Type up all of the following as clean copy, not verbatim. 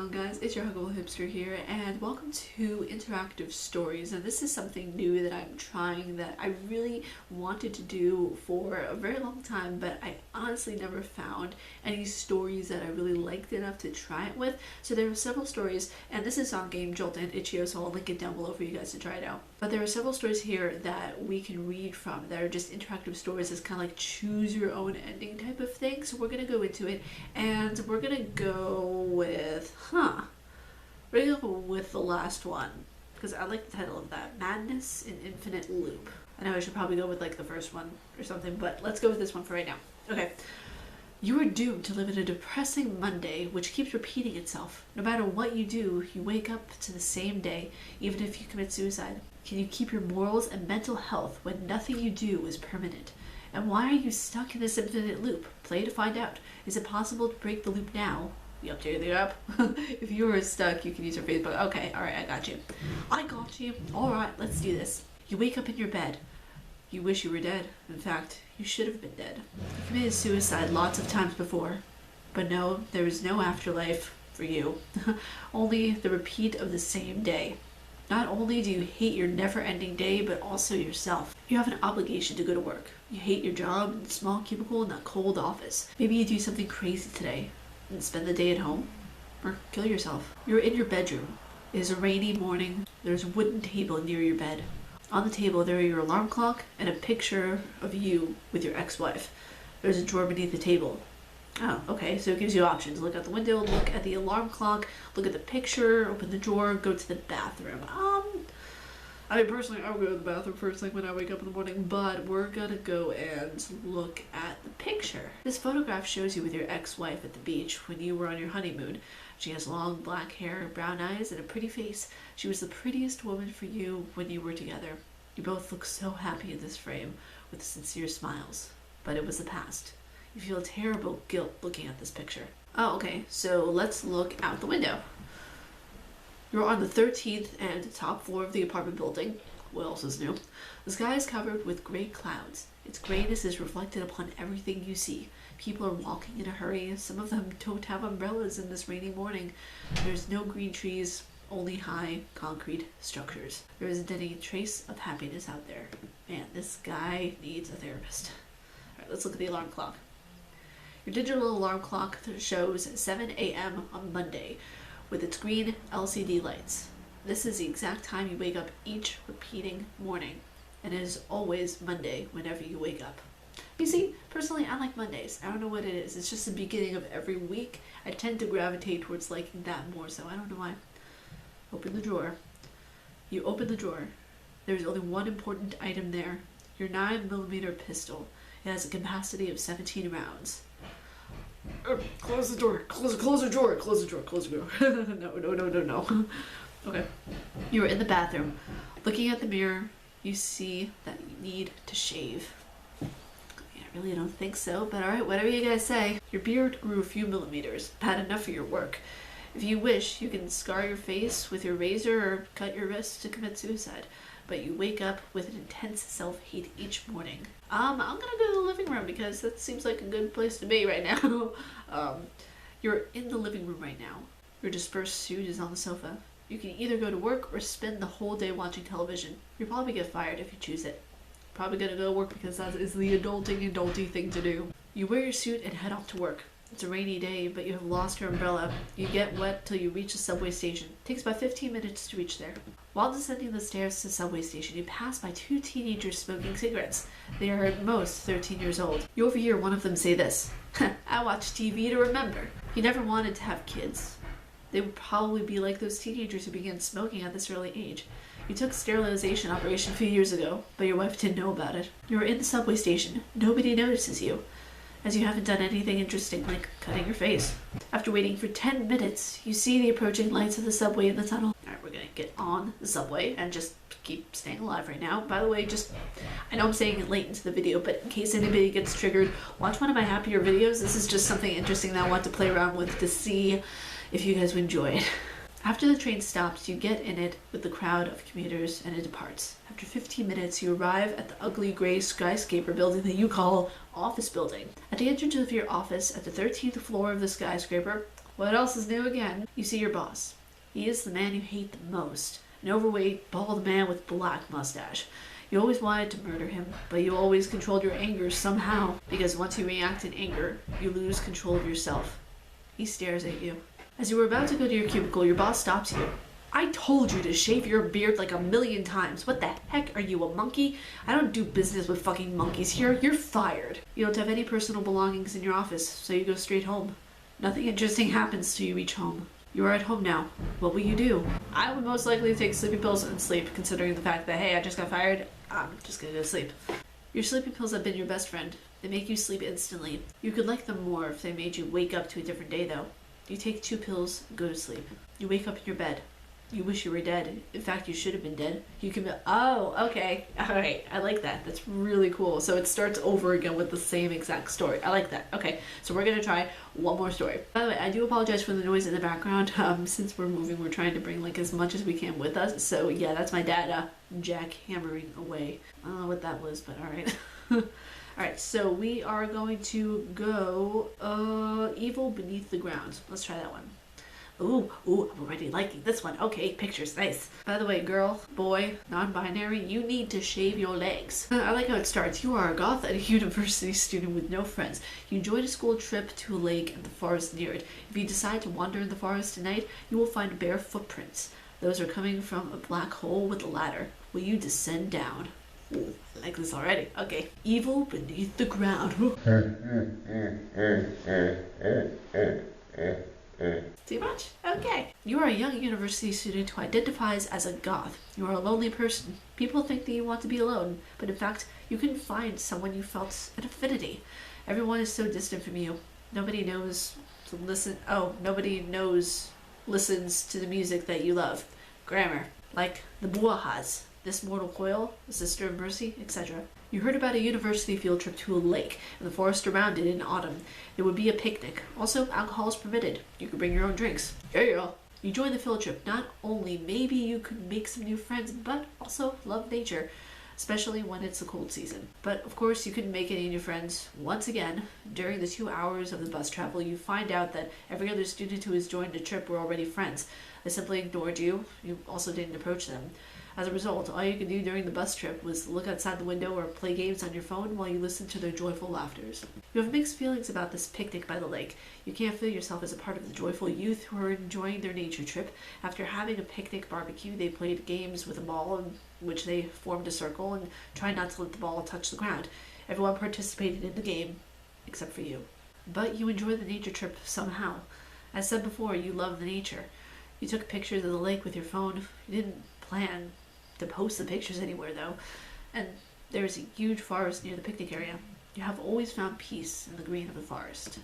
on, guys? It's your Huggable Hipster here, and welcome to Interactive Stories. Now, this is something new that I'm trying that I really wanted to do for a very long time, but I honestly never found any stories that I really liked enough to try it with. So there are several stories, and this is on Game Jolt and Itch.io, so I'll link it down below for you guys to try it out. But there are several stories here that we can read from that are just interactive stories. It's kind of like choose your own ending type of thing. So we're gonna go into it, and we're gonna go with we're gonna go with the last one because I like the title of that, Madness in Infinite Loop. I know I should probably go with like the first one or something, but let's go with this one for right now. Okay. You are doomed to live in a depressing Monday which keeps repeating itself. No matter what you do, you wake up to the same day, even if you commit suicide. Can you keep your morals and mental health when nothing you do is permanent? And why are you stuck in this infinite loop? Play to find out. Is it possible to break the loop now? You updated the app? If you were stuck, you can use your Facebook. Okay, alright, I got you. I got you. Alright, let's do this. You wake up in your bed. You wish you were dead. In fact, you should have been dead. You committed suicide lots of times before. But no, there is no afterlife for you. Only the repeat of the same day. Not only do you hate your never-ending day, but also yourself. You have an obligation to go to work. You hate your job in the small cubicle in that cold office. Maybe you do something crazy today and spend the day at home. Or kill yourself. You're in your bedroom. It is a rainy morning. There's a wooden table near your bed. On the table there are your alarm clock and a picture of you with your ex-wife. There's a drawer beneath the table. Oh, okay, so it gives you options. Look out the window, look at the alarm clock, look at the picture, open the drawer, go to the bathroom. I mean, personally, I would go to the bathroom first thing when I wake up in the morning, but we're gonna go and look at the picture. This photograph shows you with your ex-wife at the beach when you were on your honeymoon. She has long black hair, brown eyes, and a pretty face. She was the prettiest woman for you when you were together. You both look so happy in this frame, with sincere smiles. But it was the past. You feel terrible guilt looking at this picture. Oh, okay, so let's look out the window. You're on the 13th and top floor of the apartment building. What else is new? The sky is covered with gray clouds. Its grayness is reflected upon everything you see. People are walking in a hurry. Some of them don't have umbrellas in this rainy morning. There's no green trees, only high concrete structures. There isn't any trace of happiness out there. Man, this guy needs a therapist. Alright, let's look at the alarm clock. Your digital alarm clock shows 7 a.m. on Monday with its green LCD lights. This is the exact time you wake up each repeating morning, and it is always Monday whenever you wake up. You see, personally, I like Mondays. I don't know what it is. It's just the beginning of every week. I tend to gravitate towards liking that more, so I don't know why. Open the drawer. You open the drawer. There's only one important item there. Your 9mm pistol. It has a capacity of 17 rounds. Close the door. Close the drawer. Close the drawer. Close the door. No. Okay. You're in the bathroom. Looking at the mirror, you see that you need to shave. I really don't think so, but alright, whatever you guys say. Your beard grew a few millimeters. Had enough for your work. If you wish, you can scar your face with your razor or cut your wrist to commit suicide. But you wake up with an intense self-hate each morning. I'm gonna go to the living room because that seems like a good place to be right now. You're in the living room right now. Your dispersed suit is on the sofa. You can either go to work or spend the whole day watching television. You'll probably get fired if you choose it. Probably gonna go to work because that is the adulty thing to do. You wear your suit and head off to work. It's a rainy day, but you have lost your umbrella. You get wet till you reach a subway station. It takes about 15 minutes to reach there. While descending the stairs to the subway station, you pass by two teenagers smoking cigarettes. They are at most 13 years old. You overhear one of them say this, I watch TV to remember. You never wanted to have kids. They would probably be like those teenagers who began smoking at this early age. You took a sterilization operation a few years ago, but your wife didn't know about it. You are in the subway station. Nobody notices you, as you haven't done anything interesting like cutting your face. After waiting for 10 minutes, you see the approaching lights of the subway in the tunnel. Alright, we're gonna get on the subway and just keep staying alive right now. By the way, I know I'm saying it late into the video, but in case anybody gets triggered, watch one of my happier videos. This is just something interesting that I want to play around with to see if you guys would enjoy it. After the train stops, you get in it with the crowd of commuters and it departs. After 15 minutes, you arrive at the ugly gray skyscraper building that you call office building. At the entrance of your office, at the 13th floor of the skyscraper, What else is new again? You see your boss. He is the man you hate the most. An overweight, bald man with black mustache. You always wanted to murder him, but you always controlled your anger somehow, because once you react in anger, you lose control of yourself. He stares at you. As you were about to go to your cubicle, your boss stops you. I told you to shave your beard like 1,000,000 times. What the heck, are you a monkey? I don't do business with fucking monkeys here. You're fired. You don't have any personal belongings in your office, so you go straight home. Nothing interesting happens till you reach home. You are at home now. What will you do? I would most likely take sleeping pills and sleep, considering the fact that, hey, I just got fired. I'm just gonna go to sleep. Your sleeping pills have been your best friend. They make you sleep instantly. You could like them more if they made you wake up to a different day, though. You take 2 pills and go to sleep. You wake up in your bed. You wish you were dead. In fact, you should have been dead. You can be, oh, okay. Alright, I like that. That's really cool. So it starts over again with the same exact story. I like that. Okay, so we're gonna try one more story. By the way, I do apologize for the noise in the background. Since we're moving, we're trying to bring like as much as we can with us. So yeah, that's my dad, jackhammering away. I don't know what that was, but alright. Alright, so we are going to go, Evil Beneath the Ground. Let's try that one. Ooh, I'm already liking this one. Okay, picture's nice. By the way, girl, boy, non-binary, you need to shave your legs. I like how it starts. You are a goth and a university student with no friends. You enjoyed a school trip to a lake and the forest near it. If you decide to wander in the forest tonight, you will find bare footprints. Those are coming from a black hole with a ladder. Will you descend down? Ooh, I like this already. Okay. Evil Beneath the Ground. Too much? Okay. You are a young university student who identifies as a goth. You are a lonely person. People think that you want to be alone, but in fact, you couldn't find someone you felt an affinity. Everyone is so distant from you. Nobody knows to listen. Oh, nobody knows listens to the music that you love. Grammar, like the Buahas, This Mortal Coil, The Sister of Mercy, etc. You heard about a university field trip to a lake and the forest around it in autumn. There would be a picnic. Also, alcohol is permitted. You could bring your own drinks. Yeah. You join the field trip. Not only maybe you could make some new friends, but also love nature, especially when it's the cold season. But of course, you couldn't make any new friends. Once again, during the 2 hours of the bus travel, you find out that every other student who has joined the trip were already friends. They simply ignored you. You also didn't approach them. As a result, all you could do during the bus trip was look outside the window or play games on your phone while you listened to their joyful laughters. You have mixed feelings about this picnic by the lake. You can't feel yourself as a part of the joyful youth who are enjoying their nature trip. After having a picnic barbecue, they played games with a ball in which they formed a circle and tried not to let the ball touch the ground. Everyone participated in the game, except for you. But you enjoyed the nature trip somehow. As said before, you love the nature. You took pictures of the lake with your phone. You didn't plan to post the pictures anywhere though, and there is a huge forest near the picnic area. You have always found peace in the green of the forest.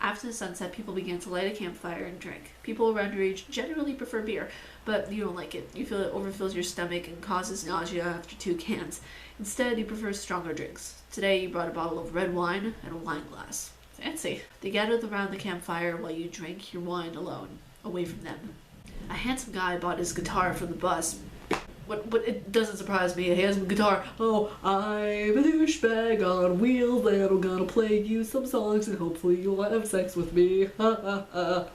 After the sunset, people began to light a campfire and drink. People around your age generally prefer beer, but you don't like it. You feel it overfills your stomach and causes nausea after 2 cans. Instead, you prefer stronger drinks. Today, you brought a bottle of red wine and a wine glass. Fancy. They gathered around the campfire while you drank your wine alone, away from them. A handsome guy bought his guitar from the bus. But it doesn't surprise me. He has a guitar. Oh, I'm a douchebag on wheels and I'm gonna play you some songs and hopefully you'll have sex with me.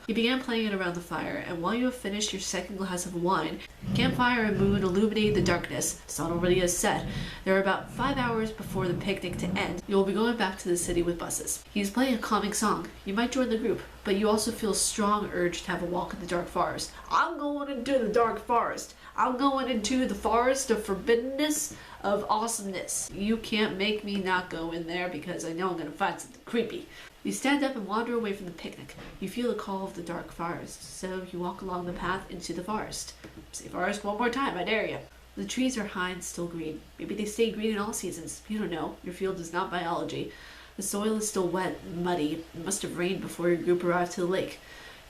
He began playing it around the fire, and while you have finished your second glass of wine, campfire and moon illuminate the darkness. The sun already has set. There are about 5 hours before the picnic to end. You will be going back to the city with buses. He is playing a calming song. You might join the group, but you also feel a strong urge to have a walk in the dark forest. I'm going into the dark forest. I'm going into the forest of forbiddenness, of awesomeness. You can't make me not go in there because I know I'm going to find something creepy. You stand up and wander away from the picnic. You feel the call of the dark forest, so you walk along the path into the forest. Say forest one more time, I dare you. The trees are high and still green. Maybe they stay green in all seasons. You don't know. Your field is not biology. The soil is still wet and muddy. It must have rained before your group arrived to the lake.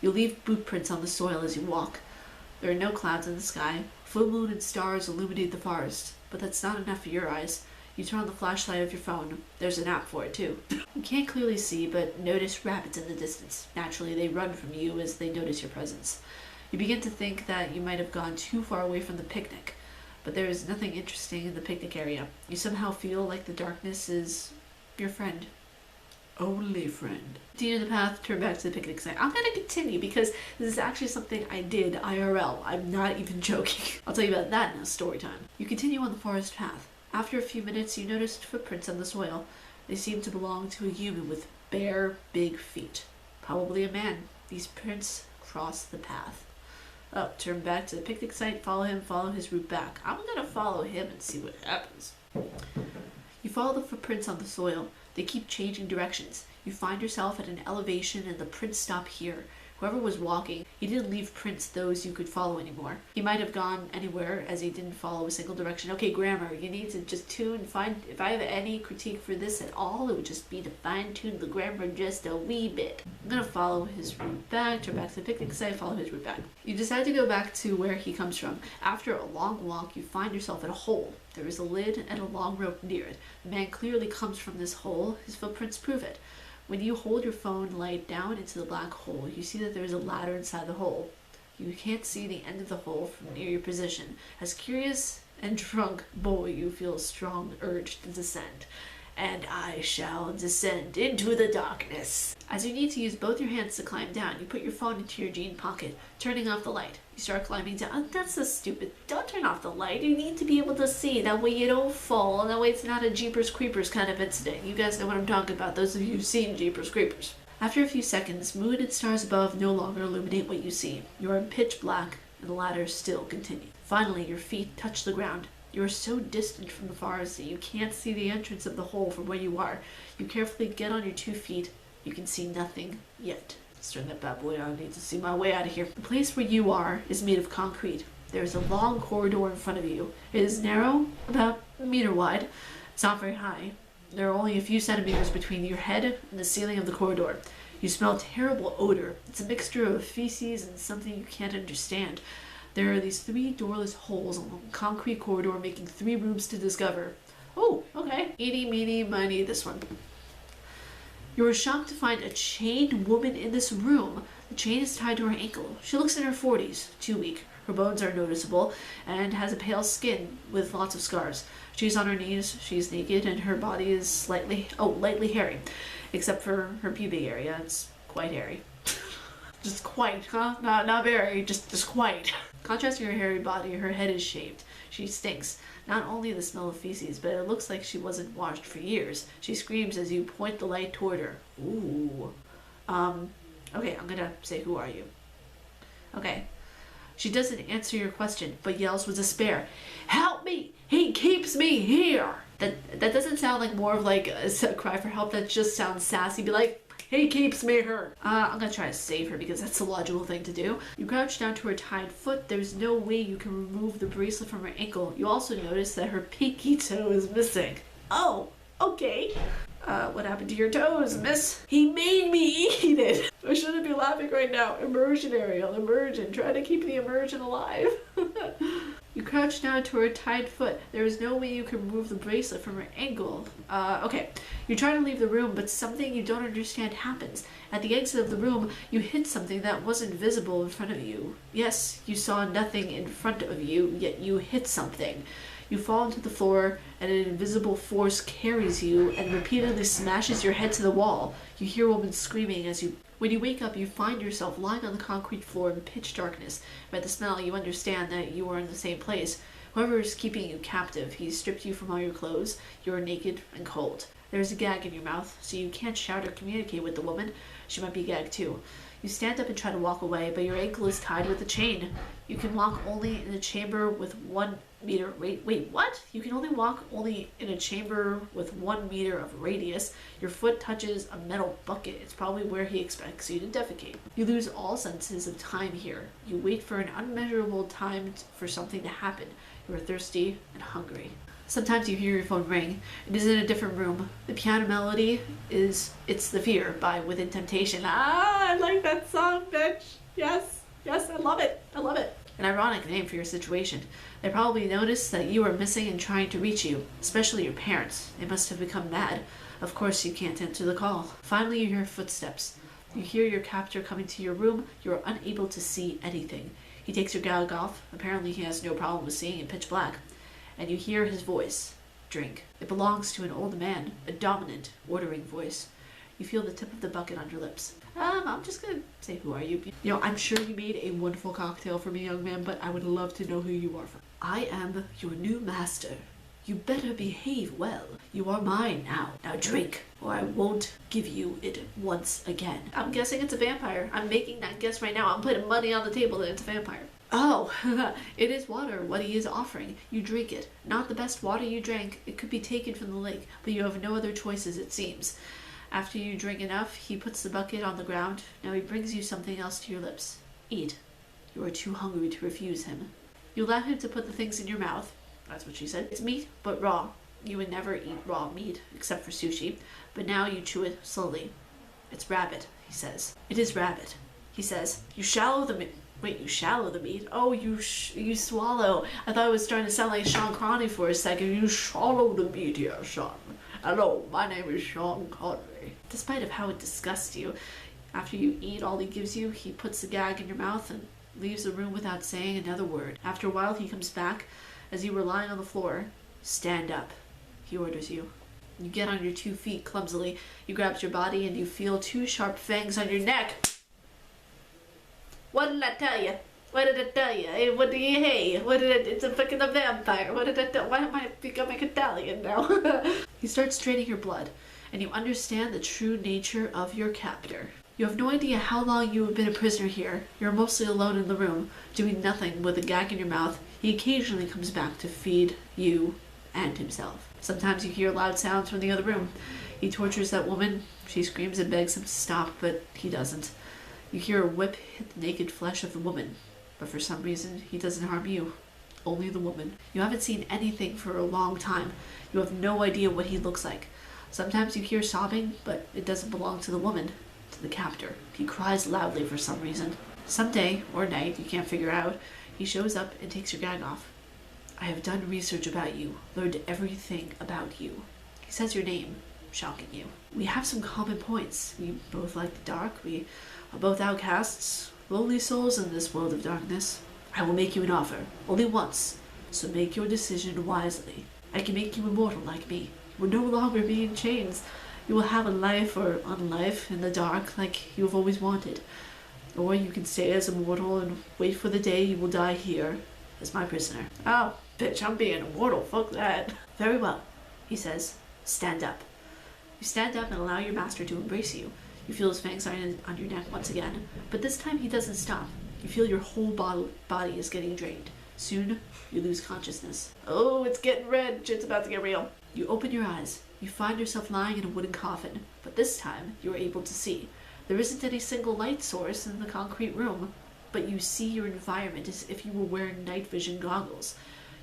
You leave boot prints on the soil as you walk. There are no clouds in the sky. Full moon and stars illuminate the forest, but that's not enough for your eyes. You turn on the flashlight of your phone. There's an app for it too. You can't clearly see, but notice rabbits in the distance. Naturally, they run from you as they notice your presence. You begin to think that you might have gone too far away from the picnic, but there is nothing interesting in the picnic area. You somehow feel like the darkness is your friend. only friend. Continue the path, turn back to the picnic site. I'm gonna continue because this is actually something I did IRL. I'm not even joking. I'll tell you about that in a story time. You continue on the forest path. After a few minutes, you noticed footprints on the soil. They seem to belong to a human with bare, big feet. Probably a man. These prints cross the path. Oh, turn back to the picnic site, follow him, follow his route back. I'm gonna follow him and see what happens. You follow the footprints on the soil. They keep changing directions. You find yourself at an elevation and the prints stop here. Whoever was walking, he didn't leave prints those you could follow anymore. He might have gone anywhere as he didn't follow a single direction. Okay, grammar, you need to just find, if I have any critique for this at all, it would just be to fine tune the grammar just a wee bit. I'm gonna follow his route back, turn back to the picnic site, follow his route back. You decide to go back to where he comes from. After a long walk, you find yourself at a hole. There is a lid and a long rope near it. The man clearly comes from this hole. His footprints prove it. When you hold your phone light down into the black hole, you see that there is a ladder inside the hole. You can't see the end of the hole from near your position. As curious and drunk boy, you feel a strong urge to descend. And I shall descend into the darkness. As you need to use both your hands to climb down, you put your phone into your jean pocket, turning off the light. You start climbing down. Oh, that's so stupid. Don't turn off the light. You need to be able to see. That way you don't fall. That way it's not a Jeepers Creepers kind of incident. You guys know what I'm talking about, those of you who've seen Jeepers Creepers. After a few seconds, moon and stars above no longer illuminate what you see. You are in pitch black, and the ladder still continues. Finally, your feet touch the ground. You are so distant from the forest that you can't see the entrance of the hole from where you are. You carefully get on your 2 feet. You can see nothing yet. Let's turn that bad boy on. I need to see my way out of here. The place where you are is made of concrete. There is a long corridor in front of you. It is narrow, about a meter wide. It's not very high. There are only a few centimeters between your head and the ceiling of the corridor. You smell terrible odor. It's a mixture of feces and something you can't understand. There are these 3 doorless holes along the concrete corridor, making 3 rooms to discover. Oh, okay. Eeny, meeny, miny, this one. You are shocked to find a chained woman in this room. The chain is tied to her ankle. She looks in her 40s, too weak. Her bones are noticeable and has a pale skin with lots of scars. She's on her knees, she's naked, and her body is lightly hairy. Except for her pubic area, it's quite hairy. Just quite, huh? Not very, just quite. Contrasting her hairy body, her head is shaved. She stinks. Not only the smell of feces, but it looks like she wasn't washed for years. She screams as you point the light toward her. Ooh. Okay, I'm gonna say, who are you? Okay. She doesn't answer your question, but yells with despair, "Help me! He keeps me here!" That doesn't sound like more of like a cry for help. That just sounds sassy. Be like, "He keeps me here." I'm gonna try to save her because that's the logical thing to do. You crouch down to her tied foot. There's no way you can remove the bracelet from her ankle. You also notice that her pinky toe is missing. Oh, okay. What happened to your toes, miss? He made me eat it. I shouldn't be laughing right now. Immersion, Ariel, immersion. Try to keep the immersion alive. You crouch down to her tied foot. There is no way you can remove the bracelet from her ankle. Okay. You try to leave the room, but something you don't understand happens. At the exit of the room, you hit something that wasn't visible in front of you. Yes, you saw nothing in front of you, yet you hit something. You fall into the floor, and an invisible force carries you and repeatedly smashes your head to the wall. You hear a woman screaming as you... When you wake up, you find yourself lying on the concrete floor in pitch darkness. By the smell, you understand that you are in the same place. Whoever is keeping you captive, he stripped you from all your clothes. You are naked and cold. There is a gag in your mouth, so you can't shout or communicate with the woman. She might be gagged too. You stand up and try to walk away, but your ankle is tied with a chain. You can walk only in a chamber with 1 meter... Wait, what? You can only walk only in a chamber with 1 meter of radius. Your foot touches a metal bucket. It's probably where he expects you to defecate. You lose all senses of time here. You wait for an unmeasurable time for something to happen. You are thirsty and hungry. Sometimes you hear your phone ring. It is in a different room. The piano melody is It's the Fear by Within Temptation. I like that song, bitch. Yes, I love it. An ironic name for your situation. They probably noticed that you are missing and trying to reach you, especially your parents. They must have become mad. Of course you can't answer the call. Finally you hear footsteps. You hear your captor coming to your room. You are unable to see anything. He takes your gag off. Apparently he has no problem with seeing in pitch black. And you hear his voice. Drink. It belongs to an old man, a dominant, ordering voice. You feel the tip of the bucket on your lips. I'm just gonna say, who are you? You know, I'm sure you made a wonderful cocktail for me, young man, but I would love to know who you are. I am your new master. You better behave well. You are mine now. Now drink, or I won't give you it once again. I'm guessing it's a vampire. I'm making that guess right now. I'm putting money on the table that it's a vampire. Oh, it is water, what he is offering. You drink it. Not the best water you drank. It could be taken from the lake, but you have no other choices, it seems. After you drink enough, he puts the bucket on the ground. Now he brings you something else to your lips. Eat. You are too hungry to refuse him. You allow him to put the things in your mouth. That's what she said. It's meat, but raw. You would never eat raw meat, except for sushi. But now you chew it slowly. It's rabbit, he says. It is rabbit, he says. You shallow the meat. Wait, you shallow the meat? Oh, you swallow. I thought it was trying to sound like Sean Connery for a second. You swallow the meat here, Sean. Hello, my name is Sean Connery. Despite of how it disgusts you, after you eat all he gives you, he puts the gag in your mouth and leaves the room without saying another word. After a while, he comes back. As you were lying on the floor, stand up, he orders you. You get on your 2 feet clumsily. He grabs your body and you feel 2 sharp fangs on your neck. What did I tell you? What did I tell you? Hey, what do you hey? What did it's a fucking vampire. What did I tell? Why am I becoming Italian now? He starts draining your blood, and you understand the true nature of your captor. You have no idea how long you have been a prisoner here. You're mostly alone in the room, doing nothing with a gag in your mouth. He occasionally comes back to feed you and himself. Sometimes you hear loud sounds from the other room. He tortures that woman. She screams and begs him to stop, but he doesn't. You hear a whip hit the naked flesh of the woman, but for some reason, he doesn't harm you. Only the woman. You haven't seen anything for a long time. You have no idea what he looks like. Sometimes you hear sobbing, but it doesn't belong to the woman, to the captor. He cries loudly for some reason. Someday, or night, you can't figure out, he shows up and takes your gag off. I have done research about you, learned everything about you. He says your name, shocking you. We have some common points. We both like the dark. We are both outcasts, lonely souls in this world of darkness. I will make you an offer, only once, so make your decision wisely. I can make you immortal like me. You will no longer be in chains. You will have a life or unlife in the dark like you have always wanted. Or you can stay as immortal and wait for the day you will die here as my prisoner. Oh, bitch, I'm being immortal, fuck that. Very well, he says. Stand up. You stand up and allow your master to embrace you. You feel his fangs on your neck once again, but this time he doesn't stop. You feel your whole body is getting drained. Soon, you lose consciousness. Oh, it's getting red. Shit's about to get real. You open your eyes. You find yourself lying in a wooden coffin, but this time you are able to see. There isn't any single light source in the concrete room, but you see your environment as if you were wearing night vision goggles.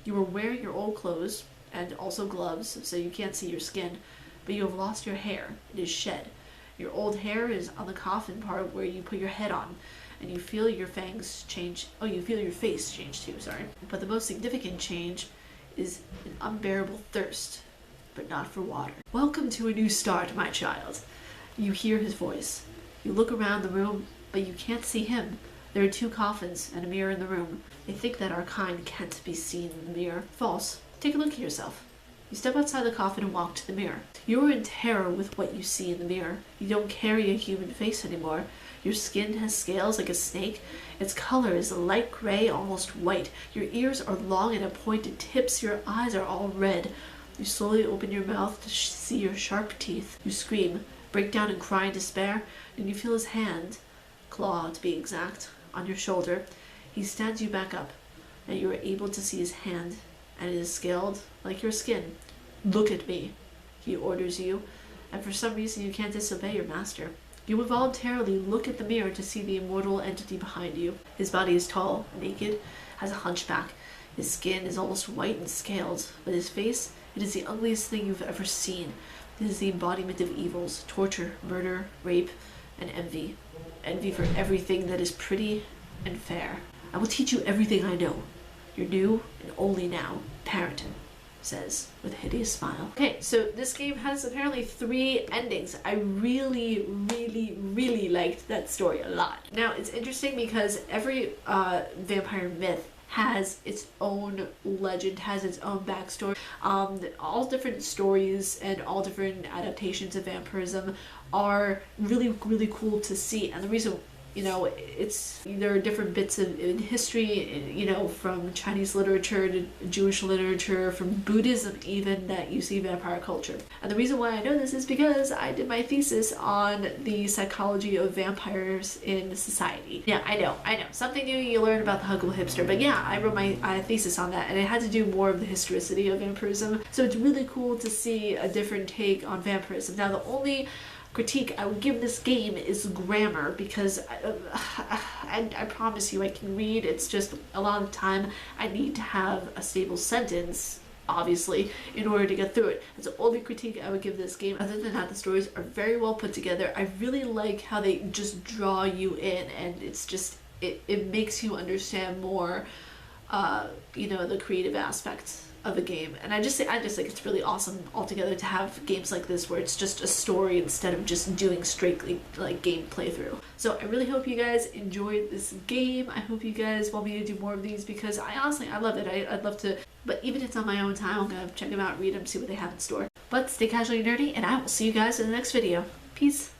You are wearing your old clothes and also gloves, so you can't see your skin, but you have lost your hair. It is shed. Your old hair is on the coffin part where you put your head on, and you feel your fangs change. Oh, you feel your face change too, sorry. But the most significant change is an unbearable thirst, but not for water. Welcome to a new start, my child. You hear his voice. You look around the room, but you can't see him. There are 2 coffins and a mirror in the room. They think that our kind can't be seen in the mirror. False. Take a look at yourself. You step outside the coffin and walk to the mirror. You are in terror with what you see in the mirror. You don't carry a human face anymore. Your skin has scales like a snake. Its color is light gray, almost white. Your ears are long and have pointed tips. Your eyes are all red. You slowly open your mouth to see your sharp teeth. You scream, break down and cry in despair, and you feel his hand, claw to be exact, on your shoulder. He stands you back up, and you are able to see his hand, and it is scaled like your skin. Look at me, he orders you, and for some reason you can't disobey your master. You involuntarily look at the mirror to see the immortal entity behind you. His body is tall, naked, has a hunchback. His skin is almost white and scaled, but his face, it is the ugliest thing you've ever seen. It is the embodiment of evils, torture, murder, rape, and envy. Envy for everything that is pretty and fair. I will teach you everything I know. Your new and only now parent says with a hideous smile. Okay, so this game has apparently 3 endings. I really liked that story a lot. Now, it's interesting because every vampire myth has its own legend, has its own backstory. All different stories and all different adaptations of vampirism are really, really cool to see. And the reason, you know, there are different bits in history, you know, from Chinese literature to Jewish literature, from Buddhism even, that you see vampire culture. And the reason why I know this is because I did my thesis on the psychology of vampires in society. Yeah, I know, something new you learn about the Huggable Hipster, but yeah, I wrote my thesis on that, and it had to do more of the historicity of vampirism. So it's really cool to see a different take on vampirism. Now, the only critique I would give this game is grammar, because I promise you I can read. It's just a lot of the time I need to have a stable sentence, obviously, in order to get through it. That's the only critique I would give this game. Other than that, the stories are very well put together. I really like how they just draw you in, and it's just it makes you understand more you know, the creative aspects of a game. And I just think it's really awesome altogether to have games like this where it's just a story instead of just doing strictly like game playthrough. So I really hope you guys enjoyed this game. I hope you guys want me to do more of these, because I love it. I'd love to, but even if it's on my own time, I'm gonna check them out, read them, see what they have in store. But stay casually nerdy, and I will see you guys in the next video. Peace.